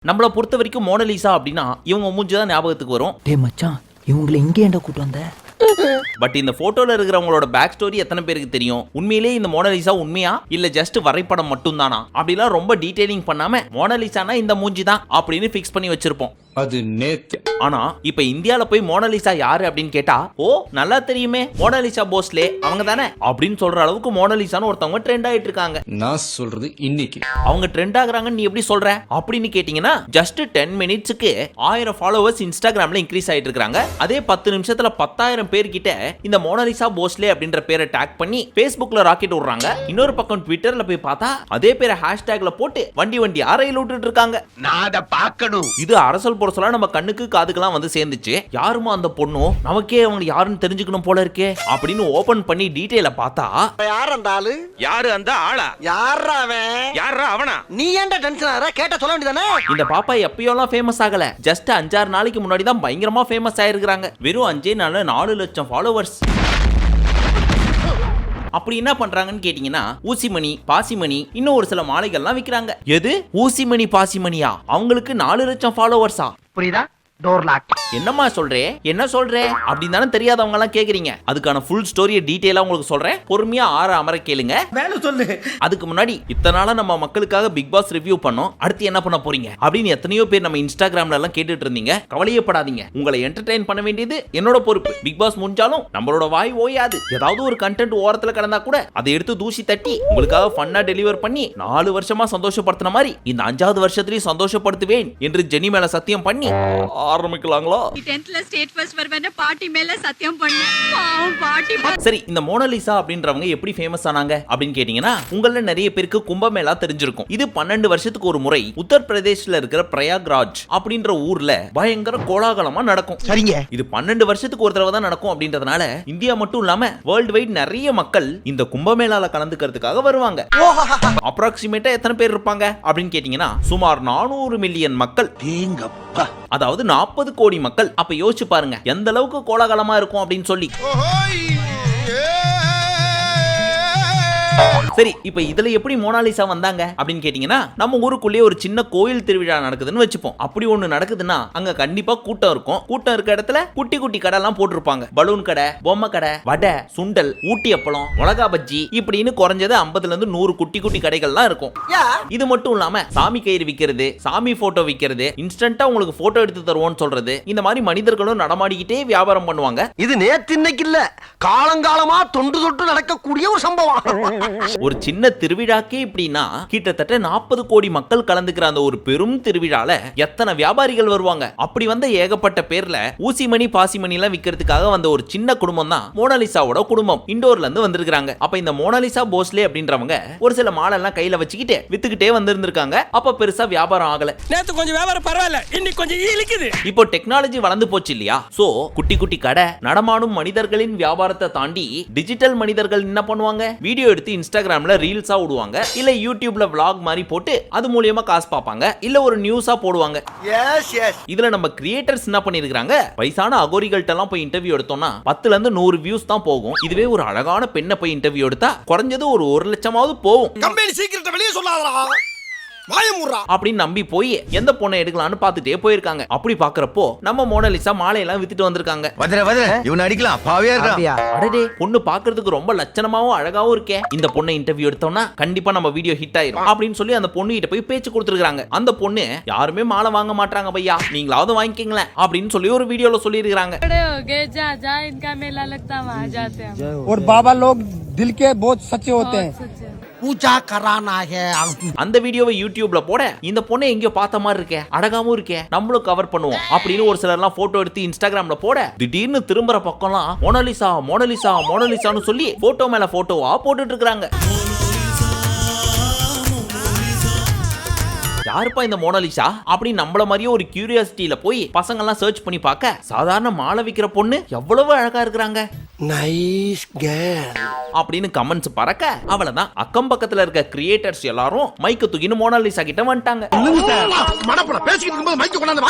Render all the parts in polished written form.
நம்மள பொறுத்த வரைக்கும் மோனலிசா அப்படின்னா இவங்க மூஞ்சி தான் ஞாபகத்துக்கு வரும். டேய் மச்சான், இவங்களை இங்கே ஏன்டா கூட்டு வந்த? பட் இந்த போட்டோல இருக்கிறவங்களோட பேக் ஸ்டோரி எத்தனை பேருக்கு தெரியும்? உண்மையிலேயே இந்த மோனலிசா உண்மையா இல்ல ஜஸ்ட் வரைபடம் மட்டும் தானா அப்படிலாம் ரொம்ப டீடைலிங் பண்ணாம மோனலிசானா இந்த மூஞ்சி தான் அப்படின்னு ஃபிக்ஸ் பண்ணி வச்சிருப்போம். அது நேத்து. ஆனா இப்ப இந்தியால போய் மோனலிசா யாரு அப்படின்னு கேட்டா, ஓ நல்லா தெரியுமே மோனலிசா போஸ்லே அவங்க தானே அப்படின்னு சொல்ற அளவுக்கு மோனலிசான்னு ஒருத்தவங்க ட்ரெண்ட் ஆயிட்டு இருக்காங்க. நான் சொல்றது இன்னைக்கு அவங்க ட்ரெண்ட் ஆகுறாங்கன்னு நீ எப்படி சொல்ற அப்படின்னு கேட்டீங்கன்னா, ஜஸ்ட் 10 மினிட்ஸ்க்கு 1000 ஃபாலோவர்ஸ் இன்ஸ்டாகிராம்ல இன்க்ரீஸ் ஆயிட்டு இருக்காங்க. அதே 10 நிமிஷத்துல 10,000 பேர்கிட்ட இந்த மோனலிசா போஸ்லே அப்படின்ற பேரை டாக் பண்ணி Facebookல ராக்கெட் விடுறாங்க. இன்னொரு பக்கம் ட்விட்டர்ல போய் பார்த்தா அதே பேரை ஹேஷ்டேக்ல போட்டு வண்டி ஆரையில் விட்டுட்டு இருக்காங்க. நான் அதை பார்க்கணும். இது அரசல் பொருசலா நம்ம கண்ணுக்கு காதுக்கெல்லாம் வந்து சேர்ந்துச்சு. யாருமா அந்த பொண்ணு, நமக்கே அவங்க யாருன்னு தெரிஞ்சுக்கணும் போல இருக்கே அப்படின்னு ஓபன் பண்ணி டீடைல பார்த்தா, யார் அந்த ஆளு? யாரு அந்த ஆளா? யாரா அவன்? யாரா அவனா? நீ ஏன்டா டென்ஷன் ஆற? கேட்ட சொல்ல வேண்டியதானே? இந்த பாப்பா எப்பயோலாம் ஃபேமஸ் ஆகல, ஜஸ்ட் 5-6 நாளைக்கு முன்னாடி தான் பயங்கரமா ஃபேமஸ் ஆயிருக்காங்க. வெறும் 5 நாள்ல 4 லட்சம் ஃபாலோவர்ஸ். அப்படி என்ன பண்றாங்கன்னு கேட்டீங்கன்னா, ஊசிமணி, பாசிமணி, இன்னும் ஒரு சில மாலைகள்லாம் விக்கிறாங்க. எது ஊசிமணி பாசிமணியா? அவங்களுக்கு 4 லட்சம் ஃபாலோவர்ஸா? புரியுதா? Door lock. என்னம்மா சொல்றே, என்ன சொல்றே அப்படின்னு தானே தெரியாதவங்க எல்லாம் கேக்குறீங்க. அதுக்கான ஃபுல் ஸ்டோரியை டீடைலா உங்களுக்கு சொல்றேன், பொறுமையா அமர கேளுங்க. வேலை சொல்லு. அதுக்கு முன்னாடி இத்தனை நாளா நம்ம மக்களுக்காக பிக் பாஸ் ரிவ்யூ பண்ணோம், அடுத்து என்ன பண்ண போறீங்க அப்படின்னு எத்தனையோ பேர் நம்ம இன்ஸ்டாகிராம்ல எல்லாம் கேட்டுட்டு இருந்தீங்க. கவலையப்படாதீங்க, உங்களை என்டர்டெயின் பண்ண வேண்டியது என்னோட பொறுப்பு. பிக் பாஸ் முடிஞ்சாலும் நம்மளோட வாய் ஓயாது. ஏதாவது ஒரு கண்டென்ட் ஓரத்துல கடந்தா கூட அதை எடுத்து தூசி தட்டி உங்களுக்காக ஃபன்னா டெலிவர் பண்ணி 4 வருஷமா சந்தோஷப்படுத்தின மாதிரி இந்த 5வது வருஷத்துலயும் சந்தோஷப்படுத்துவேன் என்று ஜெனி மேல சத்தியம் பண்ணி ஆரம்பிக்கலாங்களா? 10th ஸ்டேட் ஃபர்ஸ்ட் வருவேன்னு பாட்டி மேல சத்தியம் பண்ணேன். பாவம் பாட்டி. சரி, இந்த மோனலிசா அப்படின்றவங்க எப்படி ஃபேமஸ் ஆனாங்க அப்படின்னு கேட்டீங்கன்னா, உங்கள நிறைய பேருக்கு கும்பமேளா தெரிஞ்சிருக்கும். இது 12 வருஷத்துக்கு ஒரு முறை உத்தரப்பிரதேஷ்ல இருக்கிற பிரயாக்ராஜ் அப்படின்ற ஊர்ல பயங்கர கோலாகலமா நடக்கும். சரிங்க. இது 12 வருஷத்துக்கு ஒரு தடவை தான் நடக்கும் அப்படின்றதுனால இந்தியா மட்டும் இல்லாம வேர்ல்டு வைட் நிறைய மக்கள் இந்த கும்பமேளால கலந்துக்கிறதுக்காக வருவாங்க. அப்ராக்சிமேட்டா எத்தனை பேர் இருப்பாங்க அப்படின்னு கேட்டீங்கன்னா, சுமார் 400 மில்லியன் மக்கள். அதாவது 40 கோடி மக்கள். அப்ப யோசிச்சு பாருங்க எந்த அளவுக்கு கோலாகலமா இருக்கும் அப்படின்னு சொல்லி. சரி, இப்ப இதுல எப்படி மோனாலிசா வந்தாங்க அப்படின்னு கேட்டீங்கன்னா, நம்ம ஊருக்குள்ளே ஒரு சின்ன கோயில் திருவிழா நடக்குதுன்னு வச்சுப்போம். அப்படி ஒண்ணு நடக்குதுன்னா அங்க கண்டிப்பா கூட்டம் இருக்கும். கூட்டம் இருக்க இடத்துல குட்டி குட்டி கடை எல்லாம் போட்டிருப்பாங்க. பலூன் கடை, பொம்மை கடை, வடை, சுண்டல், ஊட்டி அப்பளம், மிளகா பஜ்ஜி இப்படின்னு குறைஞ்சது 50ல இருந்து 100 குட்டி குட்டி கடைகள்லாம் இருக்கும். இது மட்டும் இல்லாம சாமி கயிறு விக்கிறது, சாமி போட்டோ விக்கிறது, இன்ஸ்டன்டா உங்களுக்கு போட்டோ எடுத்து தருவோம்னு சொல்றது, இந்த மாதிரி மனிதர்களும் நடமாடிக்கிட்டே வியாபாரம் பண்ணுவாங்க. இது நேத்து இன்னைக்கு இல்ல, காலங்காலமா தொன்று தொட்டு நடக்கக்கூடிய ஒரு சம்பவம். ஒரு சின்ன திருவிழாக்கே இப்படின்னா கிட்டத்தட்ட 40 கோடி மக்கள் கலந்துக்கிற அந்த ஒரு பெரும் திருவிழால எத்தனை வியாபாரிகள் வருவாங்க. அப்படி வந்த ஏகப்பட்ட பேர்ல ஊசிமணி பாசிமணி எல்லாம் விக்கிறதுக்காக வந்த ஒரு சின்ன குடும்பம் தான் மோனாலிசாவோட குடும்பம். இண்டோர்ல இருந்து வந்திருக்காங்க. அப்ப இந்த மோனாலிசா போஸ்லே அப்படின்றவங்க ஒரு சில மாலை எல்லாம் கையில வச்சுக்கிட்டு வித்துக்கிட்டே வந்திருந்திருக்காங்க. அப்ப பெருசா வியாபாரம் ஆகல. நேத்து கொஞ்சம் வியாபாரம் பரவாயில்ல, இன்னைக்கு கொஞ்சம் இழுக்குது. இப்போ டெக்னாலஜி வளர்ந்து போச்சு இல்லையா? சோ குட்டி குட்டி கடை, நடமாடும் மனிதர்களின் வியாபாரத்தை தாண்டி டிஜிட்டல் மனிதர்கள் என்ன பண்ணுவாங்க, வீடியோ எடுத்து இன்ஸ்டாகிராம்ல ரீல்ஸா விடுவாங்க, இல்ல யூடியூப்ல vlog மாதிரி போட்டு அது மூலமா காசு பாப்பாங்க, இல்ல ஒரு நியூஸா போடுவாங்க. இதுல நம்ம கிரியேட்டர்ஸ் என்ன பண்ணிருக்காங்க, வயசான அகோரிகள்ட்ட எல்லாம் போய் இன்டர்வியூ எடுத்தோம்னா 10ல இருந்து 100 வியூஸ் தான் போகும். இதுவே ஒரு அழகான பெண்ணை போய் இன்டர்வியூ எடுத்தா குறைஞ்சது ஒரு 1 லட்சமாவது போகும். கம்பெனி சீக்கிரத்தை வெளியே சொல்லாதடா, அப்படின்னு நம்பி போய் எந்த பொண்ணை எடுக்கலாம்னு பார்த்துட்டே போயிருக்காங்க. அப்படி பாக்குறப்போ நம்ம மோனாலிசா மாலையெல்லாம் வித்துட்டு வந்திருக்காங்க. இவனை அடிக்கலாம், பாவியா இருக்கான். அடடே, பொண்ணு பாக்குறதுக்கு ரொம்ப லட்சணமாவும் அழகாவும் இருக்கே, இந்த பொண்ணை இன்டர்வியூ எடுத்தோம்னா கண்டிப்பா நம்ம வீடியோ ஹிட் ஆயிரும் அப்படின்னு சொல்லி அந்த பொண்ணு கிட்ட போய் பேச்சு கொடுத்துருக்காங்க. அந்த பொண்ணு யாருமே மாலை வாங்க மாட்டாங்க பையா, நீங்களாவது வாங்கிக்கீங்களேன் அப்படின்னு சொல்லி ஒரு வீடியோல சொல்லி இருக்காங்க. और बाबा लोग दिल के बहुत सच्चे होते हैं. பூஜா கரானா ஹே. அந்த வீடியோவை யூடியூப்ல போட இந்த பொண்ணை எங்கேயோ பார்த்த மாதிரி இருக்கே, அழகாவும் இருக்கே, நம்மளும் கவர் பண்ணுவோம் அப்படின்னு ஒரு சிலர்லாம் போட்டோ எடுத்து இன்ஸ்டாகிராம்ல போட, திடீர்னு திரும்புற பக்கம்லாம் மோனாலிசா மோனாலிசா மோனாலிசான்னு சொல்லி போட்டோ மேல போட்டோவா போட்டுட்டு இருக்காங்க. யாருப்பா இந்த மோனாலிசா அப்படின்னு நம்மள மாதிரியே ஒரு கியூரியாசிட்டியில போய் பசங்க எல்லாம் சர்ச் பண்ணி பார்க்க, சாதாரண மாலை விக்கிற பொண்ணு எவ்வளவு அழகா இருக்கிறாங்க. நைஸ் கேர்ள் அப்படின்னு கமெண்ட்ஸ் பறக்க, அவ்வளவுதான் அக்கம் பக்கத்துல இருக்க கிரியேட்டர்ஸ் எல்லாரும் மைக்க தூக்கின்னு மோனாலிசா கிட்ட வந்துட்டாங்க.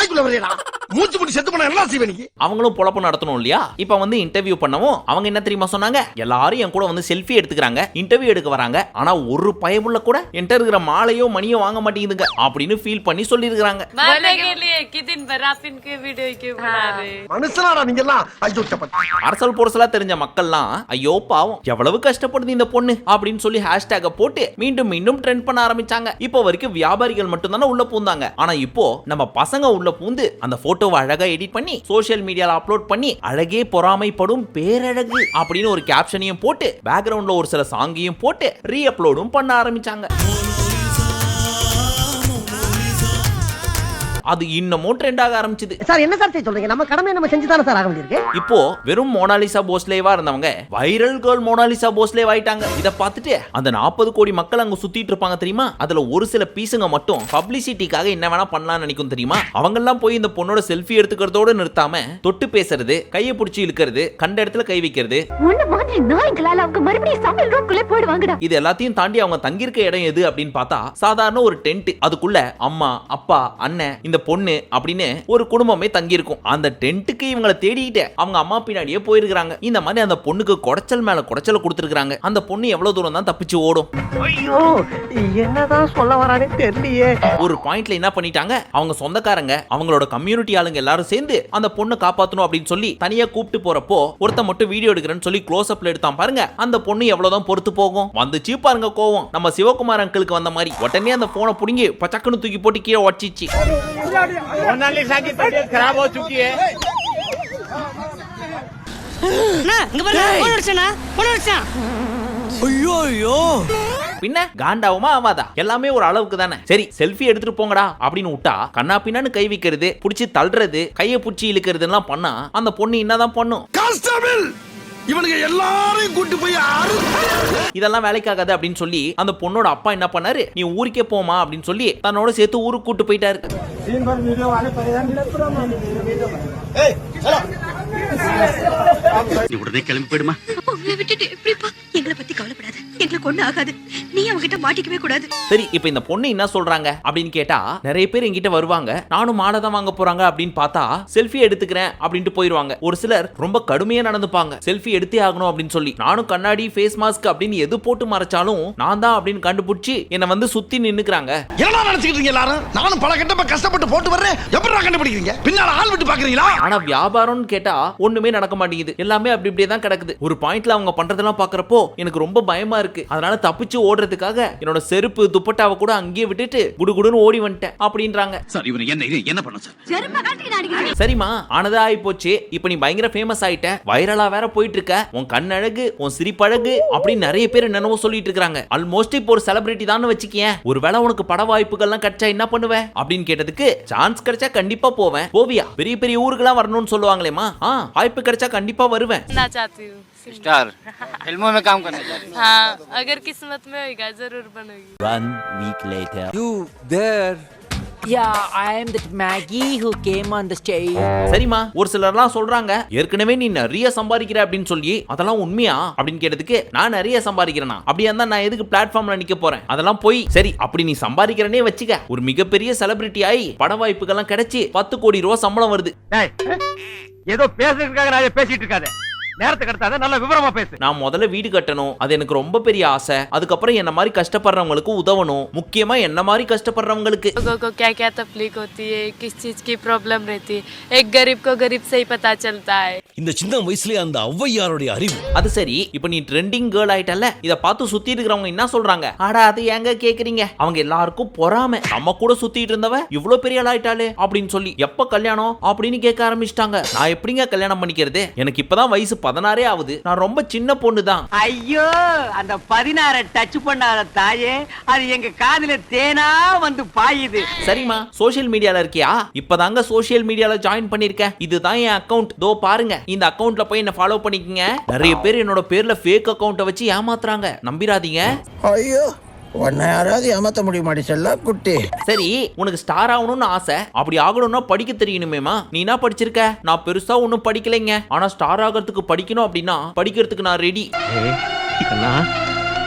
அவங்களும் பொழப்பு நடத்தணும் இல்லையா? இப்ப வந்து இன்டர்வியூ பண்ணவும் அவங்க என்ன தெரியுமா சொன்னாங்க, எல்லாரும் என் கூட வந்து செல்ஃபி எடுத்துக்கிறாங்க, இன்டர்வியூ எடுக்க வராங்க, ஆனா ஒரு பயமுள்ள கூட என்கிட்ட இருக்கிற மாலையோ மணியோ வாங்க மாட்டேங்குதுங்க அப்படின்னு ஃபீல் பண்ணி சொல்லியிருக்காங்க. மனுஷனாடா நீங்க எல்லாம். ஐயோ அரசல் பொரசலா தெரிஞ்ச மக்கள்லாம் ஐயோ பாவம் எவ்வளவு கஷ்டப்படுது இந்த பொண்ணு அப்படின்னு சொல்லி ஹேஷ்டேக போட்டு மீண்டும் மீண்டும் ட்ரெண்ட் பண்ண ஆரம்பிச்சாங்க. இப்போ வரைக்கும் வியாபாரிகள் மட்டும் தானே உள்ள பூந்தாங்க. ஆனா இப்போ நம்ம பசங்க உள்ள பூந்து அந்த போட்டோவை அழகா எடிட் பண்ணி சோஷியல் மீடியால அப்லோட் பண்ணி அழகே பொறாமைப்படும் பேரழகு அப்படின்னு ஒரு கேப்ஷனையும் போட்டு பேக்ரவுண்ட்ல ஒரு சில சாங்கையும் போட்டு ரீ அப்லோடும் பண்ண ஆரம்பிச்சாங்க. அது இன்னமும் ட்ரெண்ட் ஆக ஆரம்பிச்சது. சார் என்ன சார் சொல்றீங்க? நம்ம கடமை நம்ம செஞ்சு தானே சார் ஆக வேண்டியிருக்கு. இப்போ வெறும் மோனாலிசா போஸ்லேவா இருந்தவங்க வைரல் கேர்ள் மோனாலிசா போஸ்லே ஆயிட்டாங்க. இத பார்த்துட்டு அந்த 40 கோடி மக்கள் அங்க சுத்திட்டு இருப்பாங்க தெரியுமா? அதுல ஒரு சில பீஸுங்க மட்டும் பப்ளிசிட்டிக்காக என்ன வேணா பண்ணலாம்னு நினைக்கும் தெரியுமா? அவங்க எல்லாம் போய் இந்த பொண்ணோட செல்ஃபி எடுத்துக்கிறதோட நிறுத்தாம தொட்டு பேசுறது, கையை பிடிச்சி இழுக்கிறது, கண்ட இடத்துல கை வைக்கிறது, இது எல்லாத்தையும் தாண்டி அவங்க தங்கியிருக்க இடம் எது அப்படின்னு பார்த்தா சாதாரண ஒரு டென்ட். அதுக்குள்ள அம்மா, அப்பா, அண்ணன், இந்த பொண்ணு அப்படின்னு ஒரு குடும்பமே தங்கி இருக்கும். அந்த டென்ட்டுக்கு இவங்களை தேடிக்கிட்டு அவங்க அம்மா பின்னாடியே போயிருக்காங்க. இந்த மாதிரி அந்த பொண்ணுக்கு குடைச்சல் மேல குடைச்சல கொடுத்துருக்காங்க. அந்த பொண்ணு எவ்வளவு தூரம் தான் தப்பிச்சு ஓடும்? ஐயோ என்னதான் சொல்ல வரானே தெரியலையே. ஒரு பாயிண்ட்ல என்ன பண்ணிட்டாங்க, அவங்க சொந்தக்காரங்க அவங்களோட கம்யூனிட்டி ஆளுங்க எல்லாரும் சேர்ந்து அந்த பொண்ணை காப்பாத்தணும் அப்படின்னு சொல்லி தனியா கூப்பிட்டு போறப்போ ஒருத்த மட்டும் வீடியோ எடுக்கிறேன்னு சொல்லி க்ளோஸ் அப்ல எடுத்தான் பாருங்க. அந்த பொண்ணு எவ்வளவுதான் பொறுத்து போகும்? வந்துச்சு பாருங்க கோவம். நம்ம சிவகுமார் அங்கிளுக்கு வந்த மாதிரி உடனே அந்த போனை புடுங்கி பச்சக்குன்னு தூக்கி போட்டு கீழே உடச்சிச்சு. मोनालिसा की तबीयत खराब हो चुकी है. பின்ன காண்டாவுமா ஆவாதா? எல்லாமே ஒரு அளவுக்கு தானே. சரி செல்ஃபி எடுத்துட்டு போங்கடா அப்படின்னு விட்டா கண்ணா பின்னான்னு கை வைக்கிறது, புடிச்சு தள்ளுறது, கையை புடிச்சு இழுக்கிறது எல்லாம் பண்ணா அந்த பொண்ணு என்னதான் பண்ணும்? கான்ஸ்டபிள் இவனுக்கு எல்லாரையும் கூட்டி போய் இதெல்லாம் வேலைக்காகாது அப்படின்னு சொல்லி அந்த பொண்ணோட அப்பா என்ன பண்ணாரு, நீ ஊருக்கே போமா அப்படின்னு சொல்லி தன்னோட சேர்த்து ஊருக்கு கூட்டு போயிட்டாரு. உடனே கிளம்பி போயிடுமா? உங்களை விட்டுட்டு எப்படிப்பா? எங்களை பத்தி கவலைப்படாத, எங்களுக்கு ஒண்ணு ஆகாது. நீ அவங்க கிட்ட மாட்டிக்கவே கூடாது. சரி இப்போ இந்த பொண்ணு என்ன சொல்றாங்க அப்படின்னு கேட்டா நிறைய பேர் என்கிட்ட வருவாங்க, நானும் மாலை தான் வாங்க போறாங்க அப்படின்னு பார்த்தா செல்ஃபி எடுத்துக்கிறேன் அப்படின்ட்டு போயிருவாங்க. ஒரு சிலர் ரொம்ப கடுமையா நடந்துப்பாங்க, செல்ஃபி எடுத்தே ஆகணும் அப்படின்னு சொல்லி. நானும் கண்ணாடி, ஃபேஸ் மாஸ்க் அப்படின்னு எது போட்டு மறைச்சாலும் நான் தான் அப்படின்னு கண்டுபிடிச்சு என்ன வந்து சுத்தி நின்னுக்கிறாங்க. என்ன நினைச்சிட்டு எல்லாரும்? நானும் பல கட்டப்ப கஷ்டப்பட்டு போட்டு வர்றேன், எப்படி கண்டுபிடிக்கிறீங்க? பின்னால ஆள் விட்டு பாக்குறீங்களா? ஆனா வியாபாரம்னு கேட்டா ஒண்ணுமே நடக்க மாட்டேங்குது. எல்லாமே அப்படி இப்படியே தான் கிடக்குது. ஒரு பாயிண்ட்ல அவங்க பண்றதெல்லாம் பாக்குறப்போ எனக்கு ரொம்ப பயமா இருக்கு. அதனால தப்பிச்சு ஓடுறதுக்காக என்னோட செருப்பு, துப்பட்டாவை கூட அங்கேயே விட்டுட்டு குடுகுடுன்னு ஓடி வந்துட்டேன் அப்படின்றாங்க. சார் இவனை என்ன பண்ண சார்? சரிமா ஆனதா ஆயி போச்சு. இப்ப நீ பயங்கர ஃபேமஸ் ஆயிட்ட, வைரலா வேற போயிட்டு இருக்க, உன் கண்ணழகு, உன் சிரிப்பழகு அப்படின்னு நிறைய பேர் என்னென்னவோ சொல்லிட்டு இருக்காங்க. ஆல்மோஸ்ட் இப்போ ஒரு செலிபிரிட்டி தான் வச்சுக்கேன். ஒருவேளை உனக்கு பட வாய்ப்புகள்லாம் கிடைச்சா என்ன பண்ணுவ அப்படின்னு கேட்டதுக்கு சான்ஸ் கிடைச்சா கண்டிப்பா போவேன். போவியா? பெரிய பெரிய ஊருக்குலாம் வரணும்னு சொல்லுவாங்களேமா. வாய்ப்பு கிடைச்சா கண்டிப்பா வருவேன். स्टार फिल्मों में काम करना चाहती हूँ. हाँ, अगर किस्मत में होगा जरूर बनोगी. 1 week later. You there? Yeah, I am that Maggie who came on the stage. சரிமா ஒரு சிலர்லாம் சொல்றாங்க ஏற்கனவே நீ நிறைய சம்பாதிக்கிற அப்படின்னு சொல்லி. அதெல்லாம் உண்மையா அப்படின்னு கேட்டதுக்கு நான் நிறைய சம்பாதிக்கிறேனா? அப்படியா இருந்தா நான் எதுக்கு பிளாட்ஃபார்ம்ல நிக்க போறேன்? அதெல்லாம் போய். சரி அப்படி நீ சம்பாதிக்கிறனே வச்சுக்க, ஒரு மிகப்பெரிய செலிபிரிட்டி ஆகி பட வாய்ப்புகள்லாம் கிடைச்சி 10 கோடி ரூபாய் சம்பளம் வருது. ஏதோ பேசுறதுக்காக நான் பேசிட்டு இருக்காத. நேரத்தை கடத்தாத, நல்ல விவரமா பேசு. நான் முதல்ல வீடு கட்டணும், அது எனக்கு ரொம்ப பெரிய ஆசை. அதுக்கப்புறம் என்ன மாதிரி கஷ்டப்படுறவங்களுக்கு உதவணும், முக்கியமா என்ன மாதிரி கஷ்டப்படுறவங்களுக்கு. लोगों को क्या क्या तकलीफ होती है, किस चीज की प्रॉब्लम रहती है, एक गरीब को गरीब से ही पता चलता है. இந்த சின்ன வயசுலயே அந்த ஔவையாருடைய அறிவு. அது சரி இப்போ நீ ட்ரெண்டிங் கேர்ள் ஆயிட்டல்ல, இத பார்த்து சுத்தி இருக்கிறவங்க என்ன சொல்றாங்க? ஆடா அது ஏங்க கேக்குறீங்க? அவங்க எல்லாருக்கும் பொறாம, நம்ம கூட சுத்திட்டு இருந்தவ இவ்ளோ பெரிய ஆள் ஆயிட்டாளே அப்படின்னு சொல்லி. எப்ப கல்யாணம் அப்படின்னு கேட்க ஆரம்பிச்சிட்டாங்க. நான் எப்படிங்க கல்யாணம் பண்ணிக்கிறது? எனக்கு இப்பதான் வயசு 16 ஆகுது. நான் ரொம்ப சின்ன பொண்ணு தான். ஐயோ அந்த 16 டச் பண்ணாத தாயே, அது எங்க காதுல தேனா வந்து பாயுது. சரிமா சோஷியல் மீடியால இருக்கியா? இப்பதாங்க சோஷியல் மீடியால ஜாயின் பண்ணிருக்கேன். இதுதான் என் அக்கவுண்ட். தோ பாருங்க, இந்த அக்கவுண்ட்ல போய் என்ன ஃபாலோ பண்ணிக்கங்க. நிறைய பேர் என்னோட பேர்ல ஃபேக் அக்கவுண்ட வச்சு ஏமாத்துறாங்க, நம்பிராதீங்க. ஐயோ உன்னை யாராவது ஏமாத்த முடியுமாடி செல்ல குட்டி? சரி உனக்கு ஸ்டார் ஆகணும்னு ஆசை, அப்படி ஆகணும்னா படிக்க தெரியணுமேமா. நீ என்ன படிச்சிருக்க? நான் பெருசா ஒன்னும் படிக்கலைங்க. ஆனா ஸ்டார் ஆகிறதுக்கு படிக்கணும் அப்படின்னா படிக்கிறதுக்கு நான் ரெடி.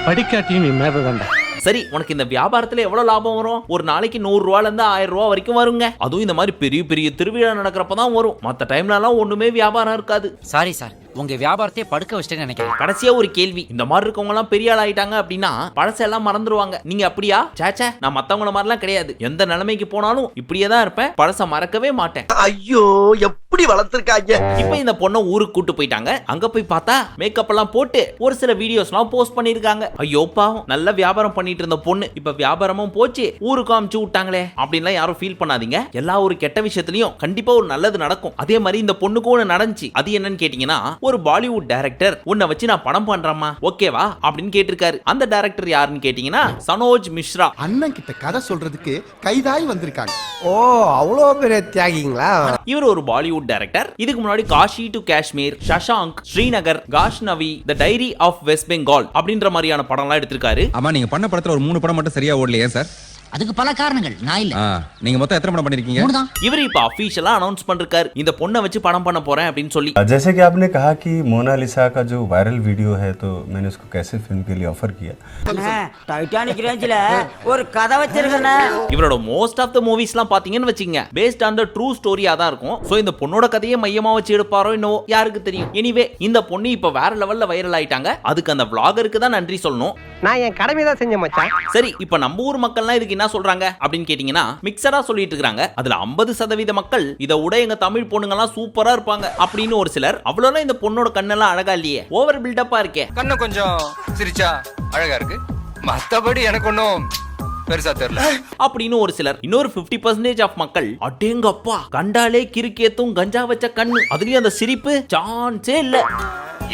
படிக்காட்டியும் நீ மேலதான்டா. சரி உனக்கு இந்த வியாபாரத்துல எவ்வளவு லாபம் வரும்? ஒரு நாளைக்கு 100 ரூபாயில இருந்து 1000 ரூபாய் வரைக்கும் வருங்க. அதுவும் இந்த மாதிரி பெரிய பெரிய திருவிழா நடக்கிறப்பதான் வரும். மத்த டைம்ல எல்லாம் ஒண்ணுமே வியாபாரம் இருக்காது. Sorry sir, உங்க வியாபாரத்தையே படுக்க வச்சிட்டேன்னு நினைக்கிறேன். கடைசியா ஒரு கேள்வி, இந்த மாதிரி இருக்கவங்க எல்லாம் பெரிய ஆள் ஆயிட்டாங்க அப்படின்னா பழசெல்லாம் மறந்துருவாங்க. நீங்க அப்படியா? சேச்சே, நான் மத்தவங்கள மாதிரிலாம் கிடையாது. எந்த நிலைமைக்கு போனாலும் இப்படியே தான் இருப்பேன், பழச மறக்கவே மாட்டேன். ஐயோ எப்படி வளர்த்திருக்காங்க. இப்போ இந்த பொண்ணை ஊருக்கு கூட்டு போயிட்டாங்க. அங்க போய் பார்த்தா மேக்கப் எல்லாம் போட்டு ஒரு சில வீடியோஸ்லாம் போஸ்ட் பண்ணிருக்காங்க. ஐயோ பாவம், நல்ல வியாபாரம் பண்ணிட்டு இருந்த பொண்ணு இப்ப வியாபாரமும் போச்சு, ஊருக்கு அமுச்சு விட்டாங்களே அப்படின்லாம் யாரும் ஃபீல் பண்ணாதீங்க. எல்லா ஒரு கெட்ட விஷயத்திலயும் கண்டிப்பா ஒரு நல்லது நடக்கும். அதே மாதிரி இந்த பொண்ணுக்கும் ஒண்ணு நடந்துச்சு. அது என்னன்னு கேட்டீங்கன்னா, ஒரு பாலிவுட் டைரக்டர் உன்னை வச்சு நான் படம் பண்றேம்மா, ஓகேவா அப்படின்னு கேட்டிருக்காரு. அந்த டைரக்டர் யாருன்னு கேட்டீங்கன்னா சனோஜ் மிஸ்ரா. அண்ணன் கிட்ட கதை சொல்றதுக்கு கைதாய் வந்திருக்காங்க. ஓ அவ்வளோ பெரிய தியாகிங்களா? இவர் ஒரு பாலிவுட் டைரக்டர். இதுக்கு முன்னாடி Kashi to Kashmir, Shashank, Srinagar, Ghaznavi, the diary of West Bengal அப்படின்ற மாதிரியான படம்லாம் எடுத்திருக்காரு. ஆமா, நீங்க பண்ண படத்துல ஒரு 3 படம் மட்டும் சரியா ஓடலையே சார்? அதுக்கு பல காரணங்கள், நான் இல்ல. நீங்க மொத்தம் எத்தனை படம் பண்ணிருக்கீங்க? இவர் இப்ப அபிஷியலா அனௌன்ஸ் பண்ணிருக்காரு, இந்த பொண்ணை வச்சு படம் பண்ண போறேன் அப்படின்னு சொல்லி. जैसे कि आपने कहा कि मोनालिसा का जो वायरल वीडियो है, तो मैंने उसको कैसे फिल्म के लिए ऑफर किया. டைட்டானிக் ரேஞ்சில ஒரு கதை வச்சிருக்கேன். இவரோட மோஸ்ட் ஆஃப் த மூவிஸ்லாம் பாத்தீங்கன்னு வச்சுங்க, பேஸ்ட் ஆன் த ட்ரூ ஸ்டோரியா தான் இருக்கும். சோ இந்த பொண்ணோட கதையை மையமா வச்சு எடுப்பாரோ என்னவோ, யாருக்கு தெரியும். எனிவே இந்த பொண்ணு இப்ப வேற லெவல்ல வைரல் ஆயிட்டாங்க. அதுக்கு அந்த vloggerக்கு தான் நன்றி சொல்லணும். நான் என் கடமையை தான் செஞ்சேன் மச்சான். சரி, இப்ப நம்ம ஊர் மக்கள்லாம் இதுக்கு என்ன சொல்றாங்க அப்படின்னு கேட்டீங்கன்னா, மிக்சரா சொல்லிட்டு இருக்காங்க. அதுல 50% மக்கள் இதை விட எங்க தமிழ் பொண்ணுங்க எல்லாம் சூப்பரா இருப்பாங்க அப்படின்னு ஒரு சிலர். அவ்வளவுதான் இந்த பொண்ணோட கண்ணெல்லாம் அழகா இல்லையே, ஓவர் பில்டப்பா இருக்கே. கண்ணு கொஞ்சம் சிரிச்சா அழகா இருக்கு, மத்தபடி எனக்கு ஒன்னும் பெருசா தெரியல அப்படின்னு ஒரு சிலர். இன்னொரு 50% ஆஃப் மக்கள், அடேங்கப்பா கண்டாலே கிறுக்கேத்தும் கஞ்சா வச்ச கண்ணு, அதுலயும் அந்த சிரிப்பு சான்ஸே இல்ல,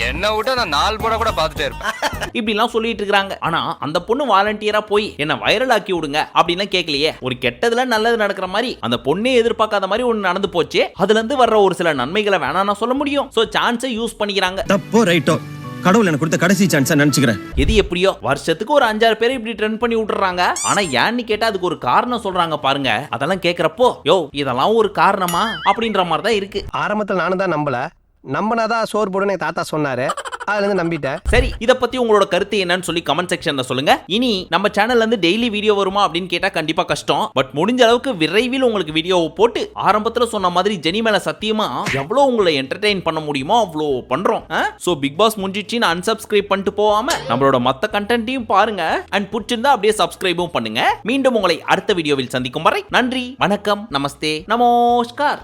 என்ன விட்டா நான் 4 படம் கூட பார்த்துட்டே இருப்பேன் இப்படி எல்லாம் சொல்லிட்டு இருக்காங்க. ஆனா அந்த பொண்ணு வாலண்டியரா போய் என்ன வைரல் ஆக்கி விடுங்க அப்படின்னு கேட்கலையே. ஒரு கெட்டதுல நல்லது நடக்கிற மாதிரி அந்த பொண்ணே எதிர்பார்க்காத மாதிரி ஒண்ணு நடந்து போச்சு. அதுல இருந்து வர்ற ஒரு சில நன்மைகளை வேணாம்னா சொல்ல முடியும். சோ சான்ஸை யூஸ் பண்ணிக்கிறாங்க. தப்போ ரைட்டோ, கடவுள் எனக்கு கொடுத்த கடைசி சான்ஸா நினைச்சுக்கிறேன். எது எப்படியோ வருஷத்துக்கு ஒரு 5-6 பேரை இப்படி ட்ரெண்ட் பண்ணி விட்டுறாங்க. ஆனா ஏன்னு கேட்டா அதுக்கு ஒரு காரணம் சொல்றாங்க பாருங்க. அதெல்லாம் கேக்குறப்போ யோ இதெல்லாம் ஒரு காரணமா அப்படின்ற மாதிரி தான் இருக்கு. ஆரம்பத்தில் நானும் தான் நம்பல, நம்பினாதான் சோறு போடுன்னு தாத்தா சொன்னாரு, அதுல இருந்து நம்பிட்டேன். சரி, இத பத்தி உங்களோட கருத்து என்னன்னு சொல்லி கமெண்ட் செக்ஷன்ல சொல்லுங்க. இனி நம்ம சேனல்ல இருந்து டெய்லி வீடியோ வருமா அப்படின்னு கேட்டா கண்டிப்பா கஷ்டம். பட் முடிஞ்ச அளவுக்கு விரைவில் உங்களுக்கு வீடியோவை போட்டு ஆரம்பத்துல சொன்ன மாதிரி ஜெனி மேல சத்தியமா எவ்வளவு உங்களை என்டர்டெயின் பண்ண முடியுமோ அவ்வளோ பண்றோம். சோ பிக் பாஸ் முடிஞ்சிச்சுன்னு அன்சப்ஸ்கிரைப் பண்ணிட்டு போகாம நம்மளோட மத்த கண்டென்ட்டையும் பாருங்க. அண்ட் பிடிச்சிருந்தா அப்படியே சப்ஸ்கிரைபும் பண்ணுங்க. மீண்டும் உங்களை அடுத்த வீடியோவில் சந்திக்கும் வரை நன்றி, வணக்கம், நமஸ்தே, நமஸ்கார்.